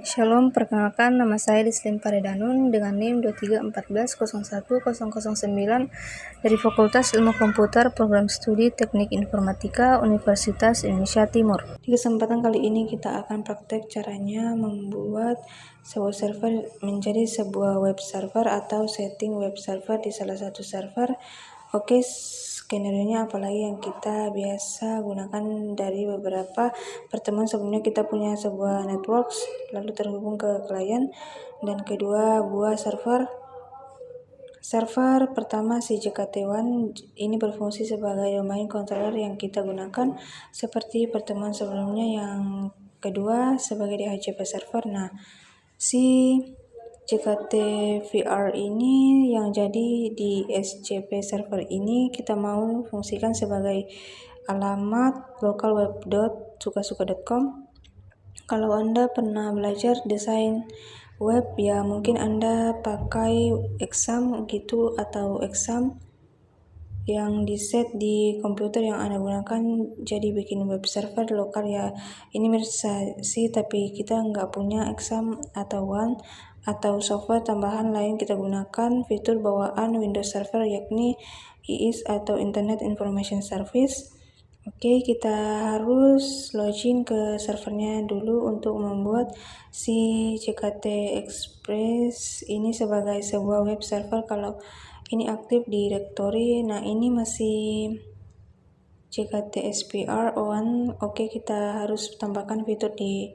Shalom, perkenalkan nama saya Dislin Paredanun dengan NIM 2314010009 dari Fakultas Ilmu Komputer Program Studi Teknik Informatika Universitas Indonesia Timur. Di kesempatan kali ini kita akan praktek caranya membuat sebuah server menjadi sebuah web server atau setting web server di salah satu server. Oke, skenario-nya apalagi yang kita biasa gunakan dari beberapa pertemuan sebelumnya. Kita punya sebuah network lalu terhubung ke klien, dan kedua buah server pertama si JKT1 ini berfungsi sebagai domain controller yang kita gunakan seperti pertemuan sebelumnya. Yang kedua sebagai DHCP server. Nah, si JKT VR ini yang jadi di SCP server ini kita mau fungsikan sebagai alamat localweb.sukasuka.com. Kalau Anda pernah belajar desain web, ya mungkin Anda pakai exam gitu atau exam yang di-set di komputer yang Anda gunakan jadi bikin web server lokal ya. Ini bisa sih, tapi kita nggak punya exam atau one atau software tambahan lain. Kita gunakan fitur bawaan Windows Server yakni IIS atau Internet Information Service. Oke, kita harus login ke servernya dulu untuk membuat si JKT Express ini sebagai sebuah web server. Kalau ini aktif di directory, nah ini masih JKT SPR on. Oke, kita harus tambahkan fitur di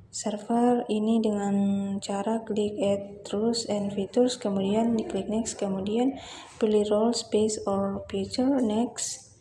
server ini dengan cara klik add rules and features, kemudian diklik next, kemudian pilih role, space or feature, next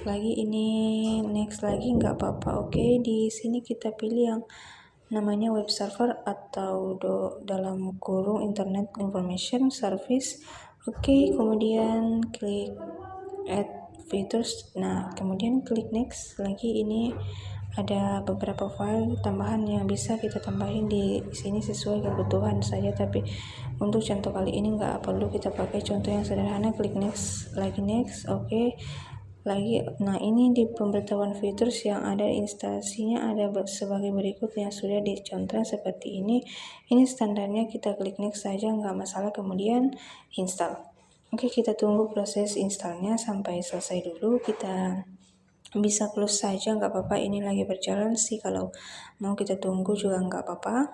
lagi, ini next lagi, nggak apa-apa. Oke, di sini kita pilih yang namanya web server atau dalam kurung Internet Information Service. Oke, kemudian klik add features. Nah, kemudian klik next lagi. Ini ada beberapa file tambahan yang bisa kita tambahin di sini sesuai kebutuhan saja, tapi untuk contoh kali ini nggak perlu kita pakai contoh yang sederhana. Klik next lagi, next. Oke, lagi. Nah, ini di pemberitahuan features yang ada instasinya ada sebagai berikut yang sudah dicontoh seperti ini. Ini standarnya, kita klik next saja nggak masalah, kemudian install. Oke, kita tunggu proses installnya sampai selesai dulu. Kita bisa close saja nggak apa-apa, ini lagi berjalan sih. Kalau mau kita tunggu juga nggak apa-apa.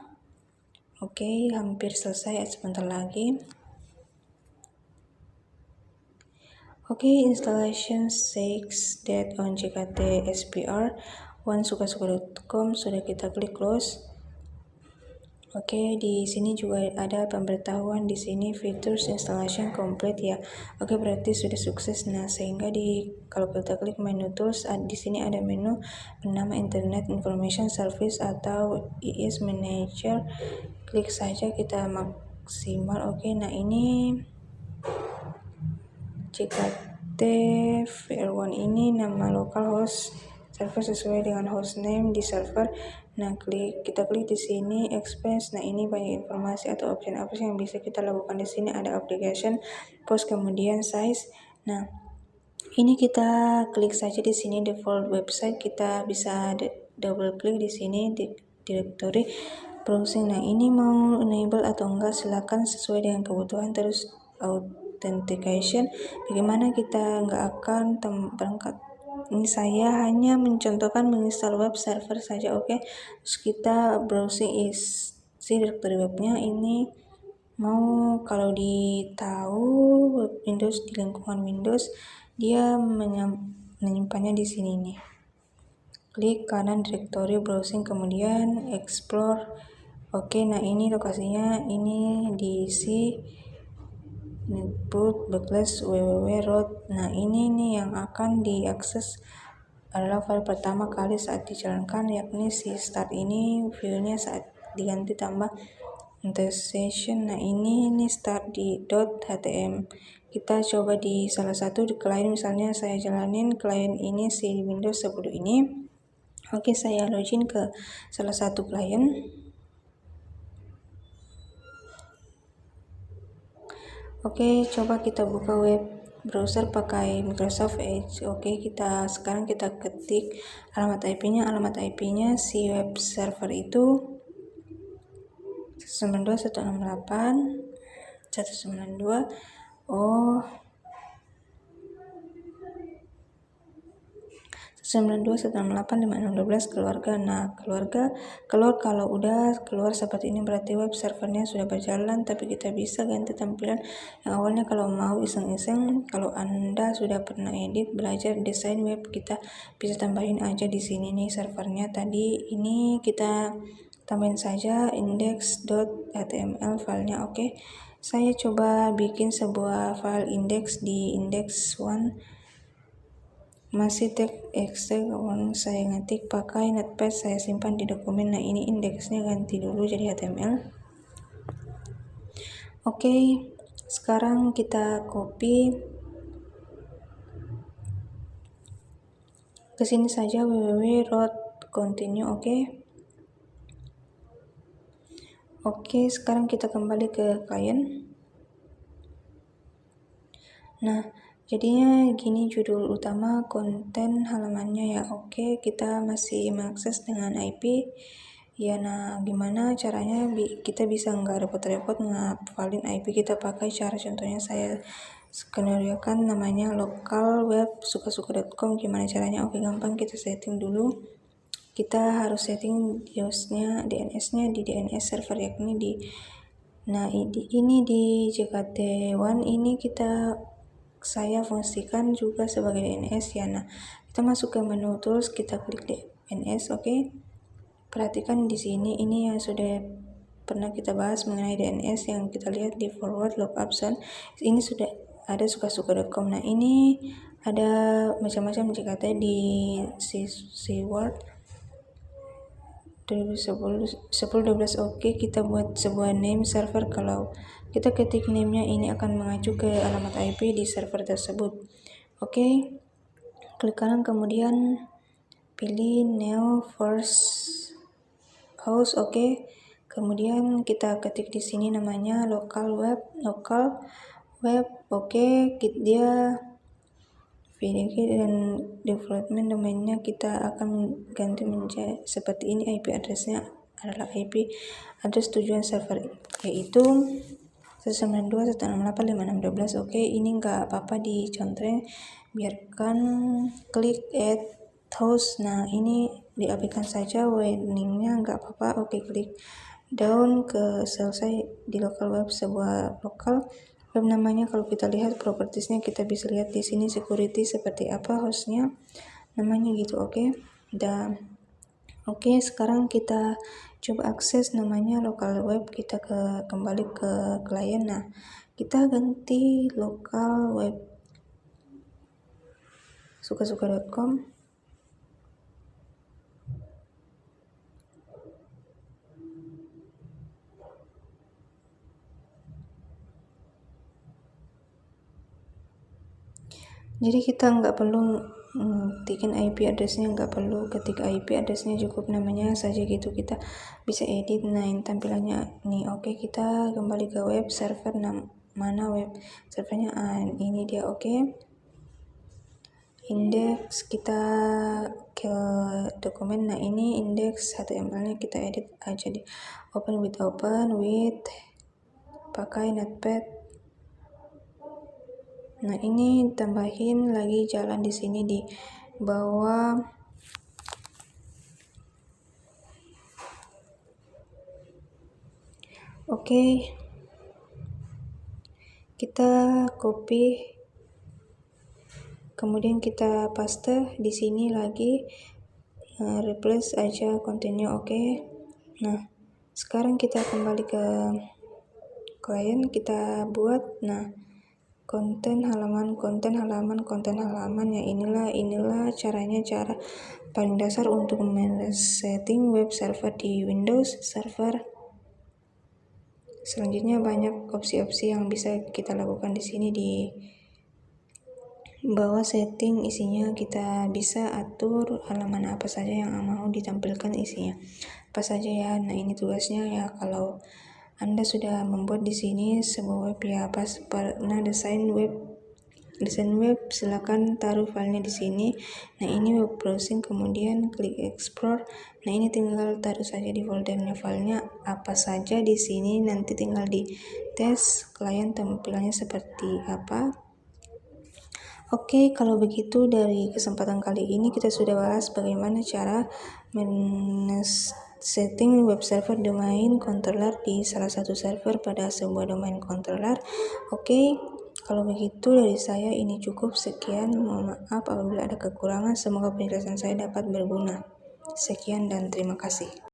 Oke, hampir selesai, sebentar lagi. Oke, installation says that on JKT SPR sukasuka.com sudah kita klik close. Oke, di sini juga ada pemberitahuan di sini features installation complete ya. Oke, berarti sudah sukses. Nah, sehingga kalau kita klik menu tools, di sini ada menu bernama Internet Information Service atau IIS Manager. Klik saja, kita maksimal. Oke, nah ini JKT VR1 ini nama localhost server sesuai dengan hostname di server. Nah, kita klik di sini express. Nah, ini banyak informasi atau opsi apa yang bisa kita lakukan di sini. Ada application, post, kemudian size. Nah, ini kita klik saja di sini default website. Kita bisa double klik di sini di directory browsing. Nah, ini mau enable atau enggak silakan sesuai dengan kebutuhan. Terus authentication, bagaimana kita nggak akan berangkat. Ini saya hanya mencontohkan menginstal web server saja. Oke, terus kita browsing si directory webnya. Ini mau kalau ditahu Windows, di lingkungan Windows dia menyimpannya di sini nih. Klik kanan directory browsing, kemudian explore. Oke, nah ini lokasinya, ini di netbook /www.root. Nah, ini nih yang akan diakses adalah file pertama kali saat dijalankan, yakni si start ini. Viewnya saat diganti tambah session. Nah, ini start di .html. Kita coba di salah satu di klien, misalnya saya jalanin klien ini si Windows 10 ini. Oke, saya login ke salah satu klien. Oke, coba kita buka web browser pakai Microsoft Edge. Oke, sekarang kita ketik alamat IP-nya. Alamat IP-nya si web server itu 192.168.192. Oh, 192.168.5612 keluarga. Nah, keluar kalau udah keluar seperti ini berarti web servernya sudah berjalan, tapi kita bisa ganti tampilan yang awalnya kalau mau iseng-iseng. Kalau Anda sudah pernah edit, belajar desain web, kita bisa tambahin aja di sini nih servernya. Tadi ini kita tambahin saja index.html filenya. Oke. Saya coba bikin sebuah file index di index1. Masih tag extract, saya ngetik pakai Notepad, saya simpan di dokumen. Nah, ini indeksnya ganti dulu jadi HTML. Oke, sekarang kita copy ke sini saja www.route.continue. Oke, sekarang kita kembali ke klien. Nah, jadinya gini judul utama, konten halamannya ya. Oke, kita masih mengakses dengan IP. Ya, nah gimana caranya kita bisa nggak repot-repot ngapalin IP kita pakai cara contohnya saya skenariokan namanya local web suka-suka.com. Gimana caranya? Oke, gampang, kita setting dulu. Kita harus setting DNS-nya di DNS server yakni di ini di JKT1 ini saya fungsikan juga sebagai DNS ya. Nah, kita masuk ke menu tools, kita klik DNS. Oke. Perhatikan di sini ini yang sudah pernah kita bahas mengenai DNS yang kita lihat di forward lookup zone. Ini sudah ada suka-suka.com. Nah, ini ada macam-macam JKT di Seaward 2010-12. Oke, kita buat sebuah name server. Kalau kita ketik name-nya ini akan mengacu ke alamat IP di server tersebut. Oke, klik kanan kemudian pilih new first host. Oke, kemudian kita ketik di sini namanya local web. Oke, dia VDK dan development domainnya kita akan ganti menjadi seperti ini. IP addressnya adalah IP address tujuan server yaitu 192.168.5612. Oke, ini nggak apa-apa dicontreng, biarkan klik add host. Nah, ini diabaikan saja, warningnya nggak apa-apa. Oke, klik down ke selesai di local web, sebuah local web namanya. Kalau kita lihat propertiesnya, kita bisa lihat di sini security seperti apa, hostnya namanya gitu. Oke, dan oke, sekarang kita coba akses namanya local web, kita kembali ke klien. Nah, kita ganti local web suka-suka.com. Jadi kita nggak perlu ketikin IP addressnya, nggak perlu ketik IP addressnya, cukup namanya saja gitu. Kita bisa edit. Nah, ini tampilannya nih. Oke, kita kembali ke web server. Mana web servernya? Ini dia. Oke, indeks, kita ke dokumen. Nah, ini indeks HTML-nya kita edit aja di open with pakai Notepad. Nah, ini tambahin lagi jalan di sini di bawah. Oke, kita copy, kemudian kita paste di sini lagi, replace aja continue. Oke. Nah, sekarang kita kembali ke klien, kita buat konten halaman ya. Inilah caranya, cara paling dasar untuk men-setting web server di Windows server. Selanjutnya banyak opsi-opsi yang bisa kita lakukan di sini. Di bawah setting isinya kita bisa atur halaman apa saja yang mau ditampilkan, isinya apa saja ya. Nah, ini tugasnya ya. Kalau Anda sudah membuat di sini sebuah web ya, pas pernah desain web desain web, silakan taruh filenya di sini. Nah, ini web browsing, kemudian klik explore. Nah, ini tinggal taruh saja di foldernya filenya apa saja di sini, nanti tinggal di tes klien tampilannya seperti apa. Oke, kalau begitu dari kesempatan kali ini kita sudah bahas bagaimana cara setting web server domain controller di salah satu server pada sebuah domain controller. Oke, kalau begitu dari saya ini cukup. Sekian, mohon maaf apabila ada kekurangan. Semoga penjelasan saya dapat berguna. Sekian dan terima kasih.